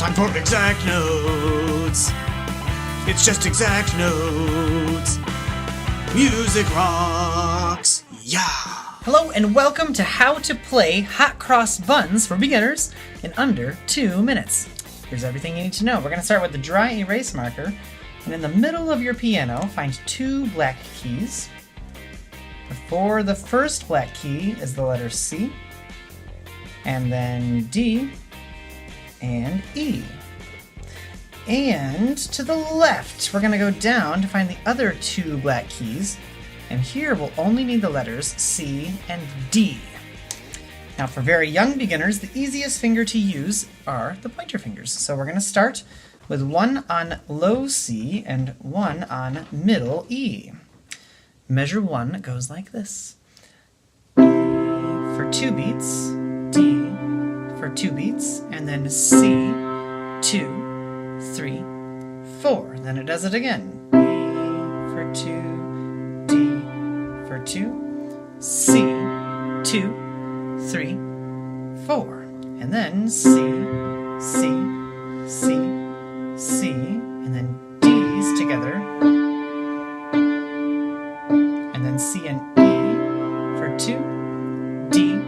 Time for exact notes. It's just exact notes. Music rocks. Yeah. Hello and welcome to How to Play Hot Cross Buns for beginners in under 2 minutes. Here's everything you need to know. We're going to start with the dry erase marker, and in the middle of your piano, find 2 black keys. For the first black key is the letter C, and then D, and E. And to the left, we're going to go down to find the other 2 black keys, and here we'll only need the letters C and D. Now for very young beginners, the easiest finger to use are the pointer fingers. So we're going to start with one on low C and one on middle E. Measure 1 goes like this. E for 2 beats, D for 2 beats, and then C, 2, 3, 4. Then it does it again. E for 2, D for 2, C, 2, 3, 4. And then C, C, C, C, and then D's together. And then C and E for 2, D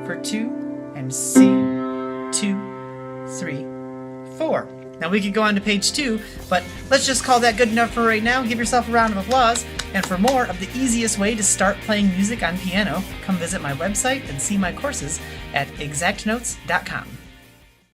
for 2, and C, 2, 3, 4. Now we could go on to page 2, but let's just call that good enough for right now. Give yourself a round of applause. And for more of the easiest way to start playing music on piano, come visit my website and see my courses at exactnotes.com.